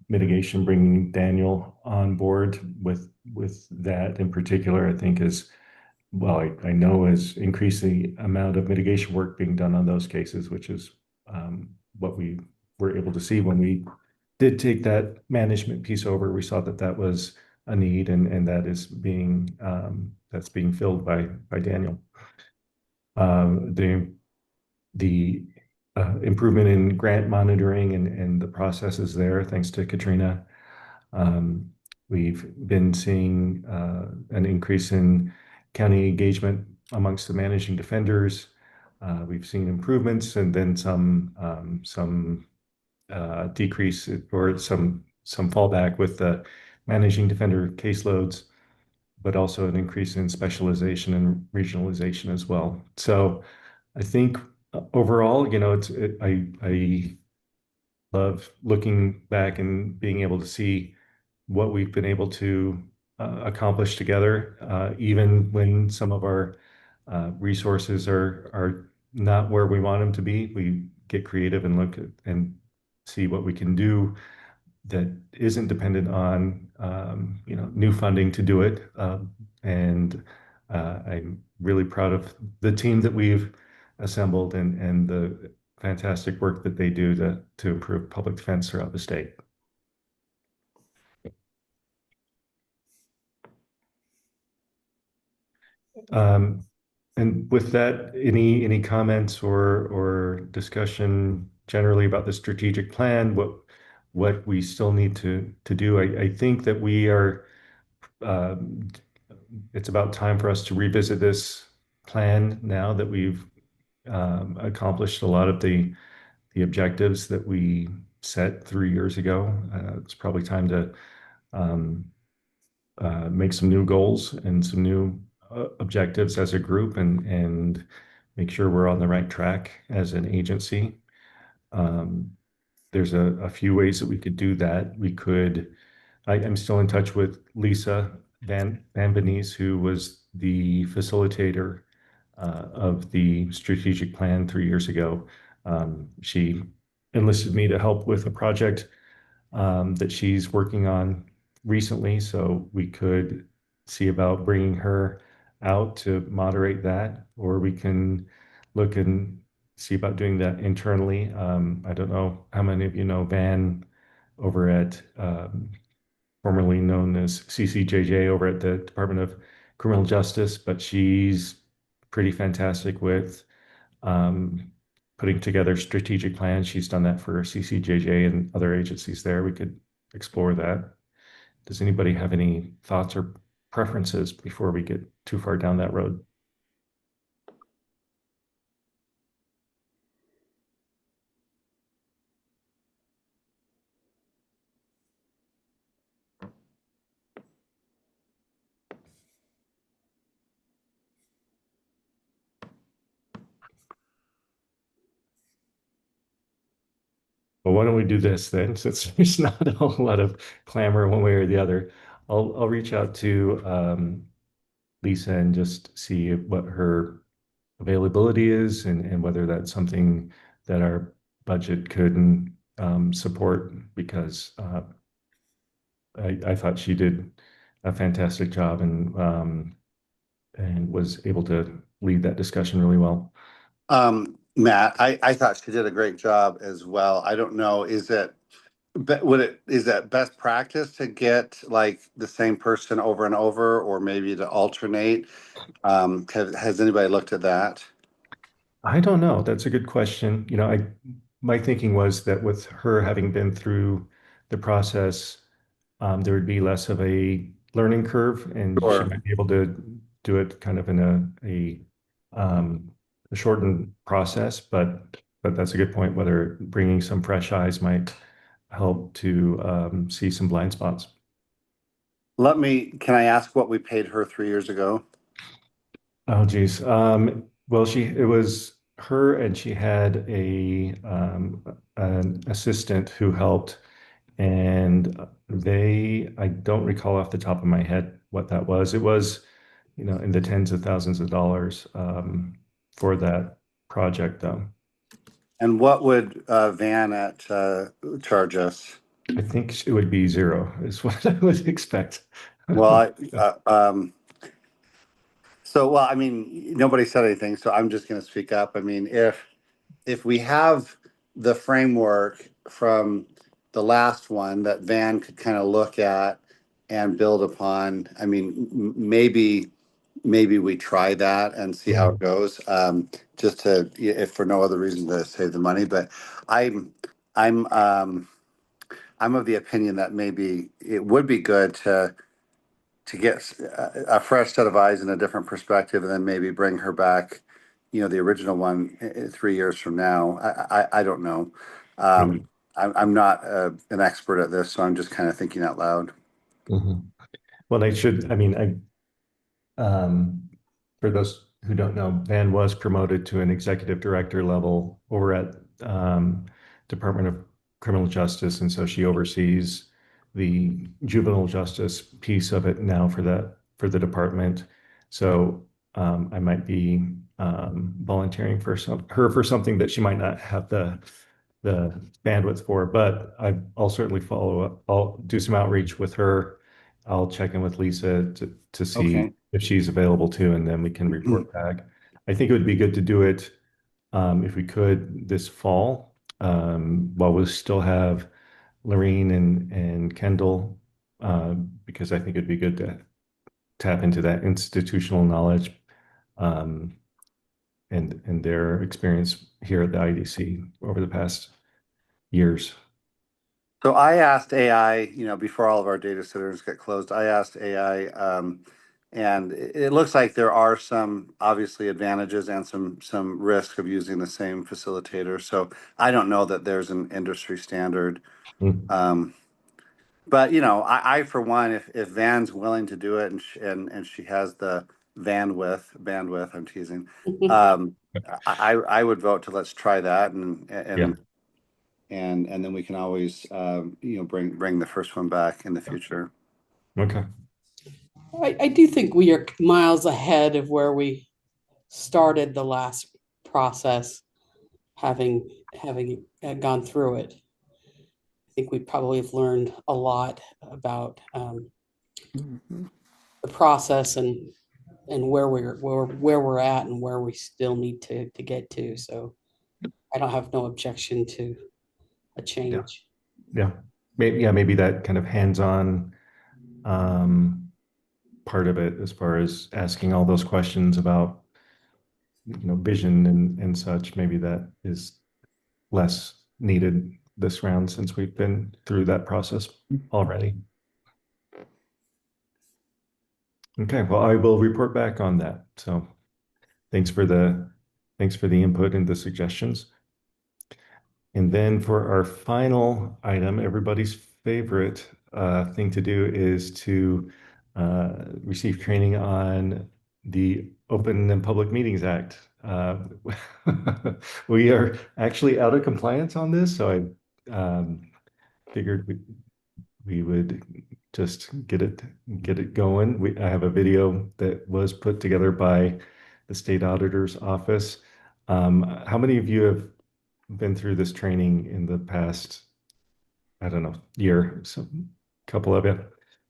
Mitigation, bringing Daniel on board with that in particular, I think is, well, I know is increased the amount of mitigation work being done on those cases, which is what we were able to see when we did take that management piece over. We saw that that was a need, and that is being that's being filled by Daniel. The improvement in grant monitoring and the processes there, thanks to Katrina. We've been seeing an increase in county engagement amongst the managing defenders. We've seen improvements and then some decrease or some fallback with the managing defender caseloads, but also an increase in specialization and regionalization as well. So I think overall, I love looking back and being able to see what we've been able to accomplish together, even when some of our resources are not where we want them to be. We get creative and look at and see what we can do that isn't dependent on new funding to do it. And I'm really proud of the team that we've assembled and the fantastic work that they do to improve public defense throughout the state. And with that, any comments or discussion generally about the strategic plan, what we still need to do? I think that we are, it's about time for us to revisit this plan now that we've accomplished a lot of the objectives that we set 3 years ago. It's probably time to make some new goals and some new objectives as a group and make sure we're on the right track as an agency. There's a few ways that we could do that. I'm still in touch with Lisa Van Benese, who was the facilitator of the strategic plan 3 years ago. She enlisted me to help with a project that she's working on recently, so we could see about bringing her out to moderate that, or we can look and see about doing that internally. I don't know how many of you know Van over at formerly known as CCJJ over at the Department of Criminal Justice, but she's pretty fantastic with putting together strategic plans. She's done that for CCJJ and other agencies there. We could explore that. Does anybody have any thoughts or preferences before we get too far down that road? Well, why don't we do this then, since there's not a whole lot of clamor one way or the other. I'll reach out to Lisa and just see what her availability is and whether that's something that our budget could support, because I thought she did a fantastic job and was able to lead that discussion really well. Matt, I thought she did a great job as well. I don't know, is that best practice to get like the same person over and over, or maybe to alternate? Has anybody looked at that? I don't know. That's a good question. My thinking was that with her having been through the process, there would be less of a learning curve, and Sure. she might be able to do it kind of in a shortened process. But that's a good point, whether bringing some fresh eyes might help to see some blind spots. Can I ask what we paid her 3 years ago? Oh, geez. Well, it was her, and she had an assistant who helped, And I don't recall off the top of my head what that was. It was, in the tens of thousands of dollars for that project, though. And what would Van at charge us? I think it would be zero, is what I would expect. Well, well, I mean, nobody said anything, so I'm just going to speak up. I mean, if we have the framework from the last one that Van could kind of look at and build upon, I mean, maybe we try that and see how it goes. Just to, if for no other reason to save the money. But I'm I'm um, I'm of the opinion that maybe it would be good to get a fresh set of eyes and a different perspective, and then maybe bring her back, the original one 3 years from now. I don't know. I'm not an expert at this, so I'm just kind of thinking out loud. Mhm. Well, for those who don't know, Van was promoted to an executive director level over at Department of Criminal Justice, and so she oversees the juvenile justice piece of it now for the department. So I might be volunteering for her for something that she might not have the bandwidth for, but I'll certainly follow up. I'll do some outreach with her. I'll check in with Lisa to see Okay. if she's available too, and then we can report back. I think it would be good to do it if we could this fall, while we still have Lorene and Kendall, because I think it'd be good to tap into that institutional knowledge um, and their experience here at the IDC over the past years. So I asked AI, before all of our data centers get closed, I asked AI, and it looks like there are some obviously advantages and some risk of using the same facilitator. So I don't know that there's an industry standard. Mm. But I for one, if Van's willing to do it and she has the bandwidth, I'm teasing. I would vote to let's try that Yeah. and then we can always bring the first one back in the future. Okay. I do think we are miles ahead of where we started the last process, having gone through it. I think we probably have learned a lot about the process and where we're at and where we still need to get to. So I don't have no objection to a change. Yeah. Maybe that kind of hands-on part of it, as far as asking all those questions about vision and such. Maybe that is less needed this round since we've been through that process already. Okay, well, I will report back on that. So thanks for the input and the suggestions. And then for our final item, everybody's favorite thing to do is to receive training on the Open and Public Meetings Act. We are actually out of compliance on this, so I figured we would just get it going. I have a video that was put together by the state auditor's office. How many of you have been through this training in the past, I don't know, year? So, a couple of you.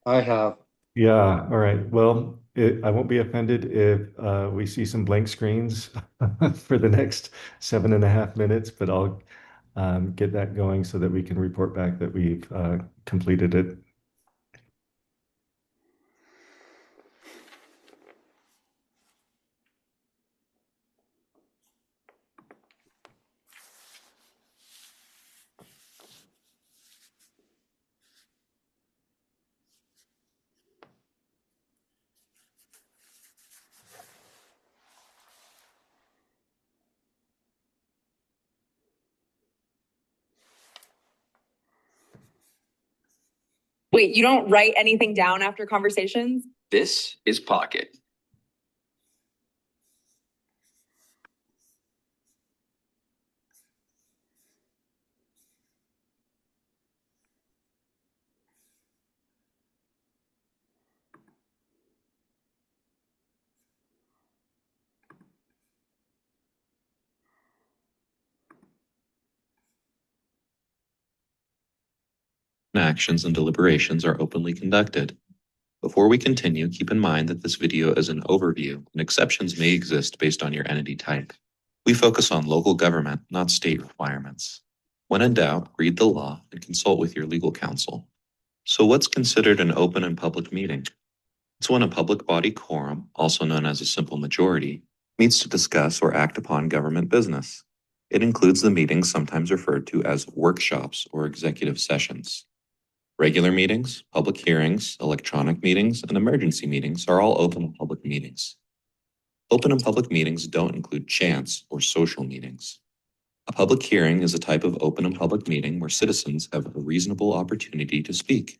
I have. Yeah, all right. Well, I won't be offended if we see some blank screens for the next 7.5 minutes, but I'll get that going so that we can report back that we've completed it. Wait, you don't write anything down after conversations? This is Pocket. actions and deliberations are openly conducted. Before we continue, keep in mind that this video is an overview and exceptions may exist based on your entity type. We focus on local government, not state requirements. When in doubt, read the law and consult with your legal counsel. So what's considered an open and public meeting? It's when a public body quorum, also known as a simple majority, meets to discuss or act upon government business. It includes the meetings sometimes referred to as workshops or executive sessions. Regular meetings, public hearings, electronic meetings, and emergency meetings are all open and public meetings. Open and public meetings don't include chance or social meetings. A public hearing is a type of open and public meeting where citizens have a reasonable opportunity to speak.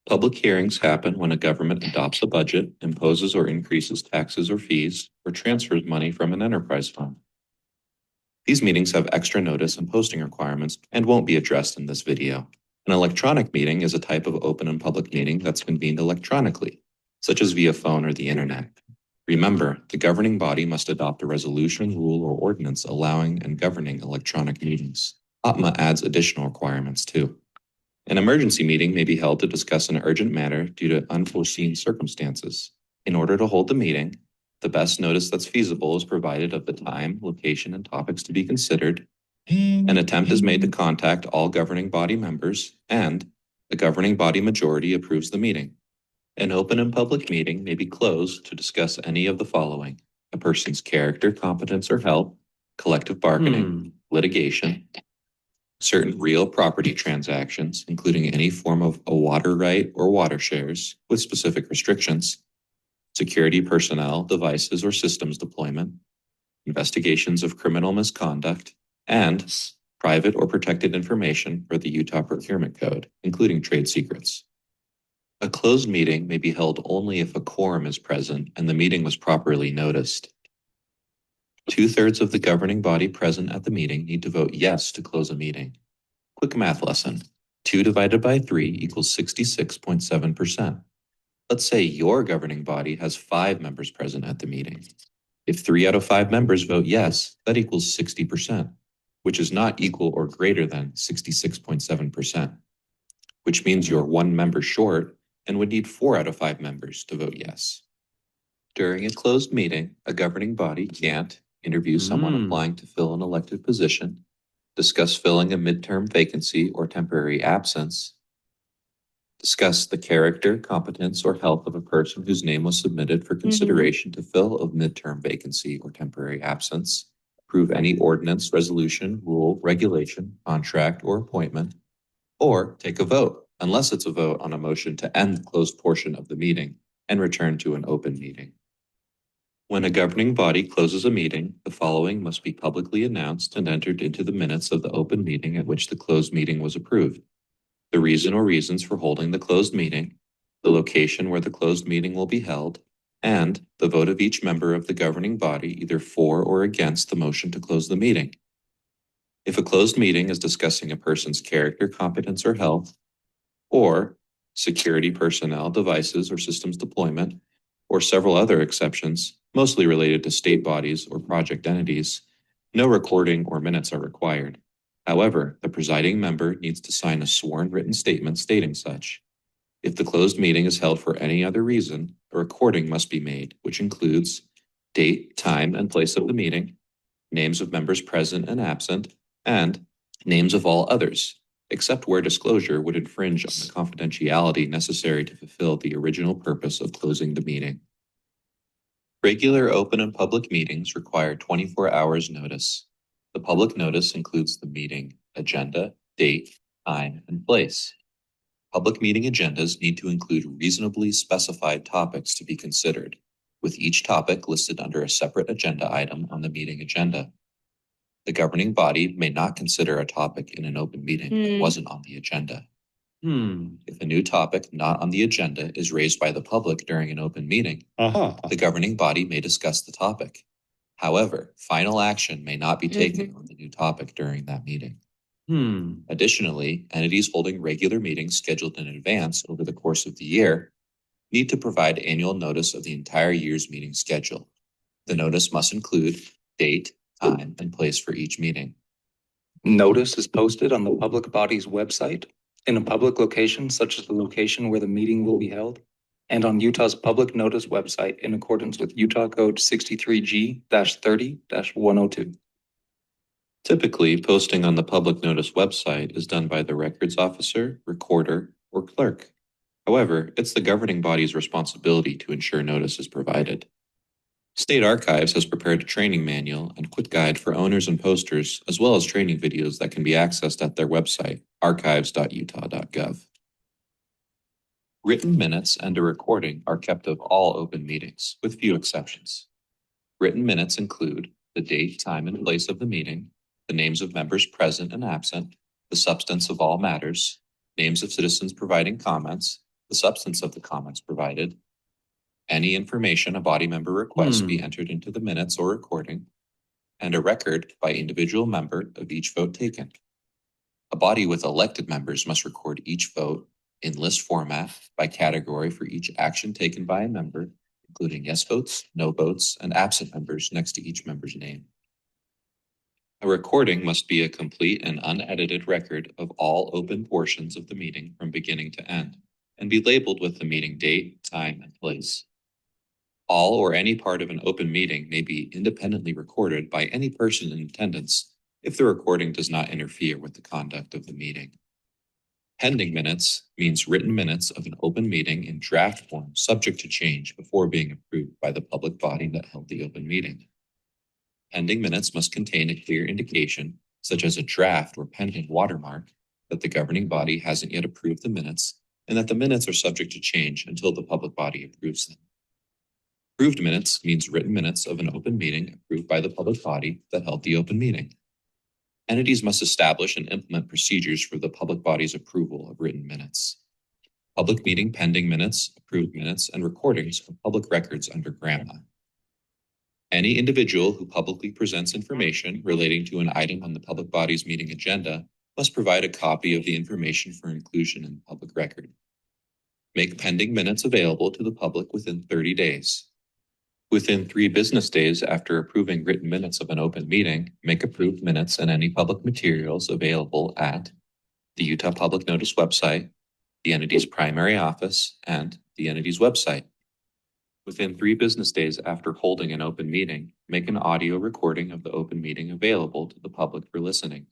Public hearings happen when a government adopts a budget, imposes or increases taxes or fees, or transfers money from an enterprise fund. These meetings have extra notice and posting requirements and won't be addressed in this video. An electronic meeting is a type of open and public meeting that's convened electronically, such as via phone or the internet. Remember, the governing body must adopt a resolution, rule, or ordinance allowing and governing electronic meetings. OPMA adds additional requirements too. An emergency meeting may be held to discuss an urgent matter due to unforeseen circumstances. In order to hold the meeting, the best notice that's feasible is provided of the time, location, and topics to be considered. An attempt is made to contact all governing body members, and the governing body majority approves the meeting. An open and public meeting may be closed to discuss any of the following: a person's character, competence, or health, collective bargaining, litigation, certain real property transactions, including any form of a water right or water shares with specific restrictions, security personnel, devices, or systems deployment, investigations of criminal misconduct, and private or protected information for the Utah Procurement Code, including trade secrets. A closed meeting may be held only if a quorum is present and the meeting was properly noticed. 2/3 of the governing body present at the meeting need to vote yes to close a meeting. Quick math lesson. 2 divided by 3 equals 66.7%. Let's say your governing body has 5 members present at the meeting. If 3 out of 5 members vote yes, that equals 60%, which is not equal or greater than 66.7%, which means you're 1 member short and would need 4 out of 5 members to vote yes. During a closed meeting, a governing body can't interview someone applying to fill an elected position, discuss filling a midterm vacancy or temporary absence, discuss the character, competence, or health of a person whose name was submitted for consideration to fill a midterm vacancy or temporary absence, approve any ordinance, resolution, rule, regulation, contract, or appointment, or take a vote, unless it's a vote on a motion to end the closed portion of the meeting and return to an open meeting. When a governing body closes a meeting, the following must be publicly announced and entered into the minutes of the open meeting at which the closed meeting was approved. The reason or reasons for holding the closed meeting, the location where the closed meeting will be held, and the vote of each member of the governing body either for or against the motion to close the meeting. If a closed meeting is discussing a person's character, competence, or health, or security personnel, devices, or systems deployment, or several other exceptions, mostly related to state bodies or project entities, no recording or minutes are required. However, the presiding member needs to sign a sworn written statement stating such. If the closed meeting is held for any other reason, a recording must be made, which includes date, time, and place of the meeting, names of members present and absent, and names of all others, except where disclosure would infringe on the confidentiality necessary to fulfill the original purpose of closing the meeting. Regular open and public meetings require 24 hours notice. The public notice includes the meeting agenda, date, time, and place. Public meeting agendas need to include reasonably specified topics to be considered, with each topic listed under a separate agenda item on the meeting agenda. The governing body may not consider a topic in an open meeting that wasn't on the agenda. If a new topic not on the agenda is raised by the public during an open meeting, the governing body may discuss the topic. However, final action may not be taken on the new topic during that meeting. Additionally, entities holding regular meetings scheduled in advance over the course of the year need to provide annual notice of the entire year's meeting schedule. The notice must include date, time, and place for each meeting. Notice is posted on the public body's website. in a public location such as the location where the meeting will be held, and on Utah's public notice website in accordance with Utah Code 63G-30-102. Typically, posting on the public notice website is done by the records officer, recorder, or clerk. However, it's the governing body's responsibility to ensure notice is provided. State Archives has prepared a training manual and quick guide for owners and posters, as well as training videos that can be accessed at their website, archives.utah.gov. Written minutes and a recording are kept of all open meetings, with few exceptions. Written minutes include the date, time, and place of the meeting, the names of members present and absent, the substance of all matters, names of citizens providing comments, the substance of the comments provided, any information a body member requests be entered into the minutes or recording, and a record by individual member of each vote taken. A body with elected members must record each vote in list format by category for each action taken by a member, including yes votes, no votes, and absent members next to each member's name. A recording must be a complete and unedited record of all open portions of the meeting from beginning to end, and be labeled with the meeting date, time, and place. All or any part of an open meeting may be independently recorded by any person in attendance if the recording does not interfere with the conduct of the meeting. Pending minutes means written minutes of an open meeting in draft form subject to change before being approved by the public body that held the open meeting. Pending minutes must contain a clear indication, such as a draft or pending watermark, that the governing body hasn't yet approved the minutes and that the minutes are subject to change until the public body approves them. Approved minutes means written minutes of an open meeting approved by the public body that held the open meeting. Entities must establish and implement procedures for the public body's approval of written minutes. Public meeting pending minutes, approved minutes, and recordings are public records under GRAMA. Any individual who publicly presents information relating to an item on the public body's meeting agenda must provide a copy of the information for inclusion in the public record. Make pending minutes available to the public within 30 days. Within 3 business days after approving written minutes of an open meeting, make approved minutes and any public materials available at the Utah Public Notice website, the entity's primary office, and the entity's website. Within 3 business days after holding an open meeting, make an audio recording of the open meeting available to the public for listening.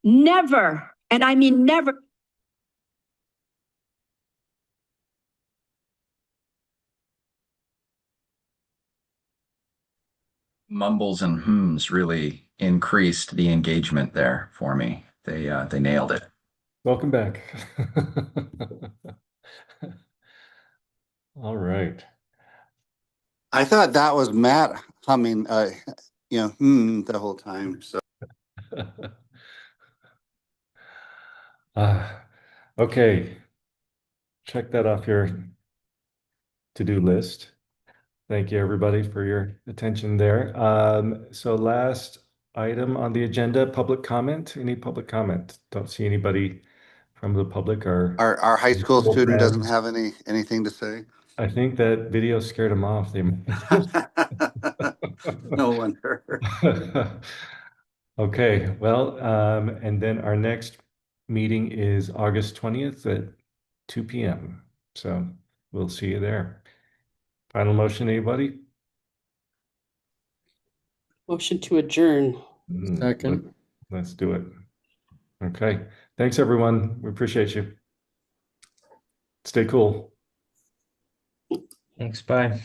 Never, and I mean never. Mumbles and hms really increased the engagement there for me. They nailed it. Welcome back. All right. I thought that was Matt humming, the whole time. So Okay. Check that off your to-do list. Thank you, everybody, for your attention there. So last item on the agenda, public comment. Any public comment? Don't see anybody from the public. Our high school student doesn't have anything to say. I think that video scared him off. No wonder. Okay, well, and then our next meeting is August 20th at 2 p.m. So we'll see you there. Final motion, anybody? Motion to adjourn. Second. Let's do it. Okay. Thanks, everyone. We appreciate you. Stay cool. Thanks. Bye.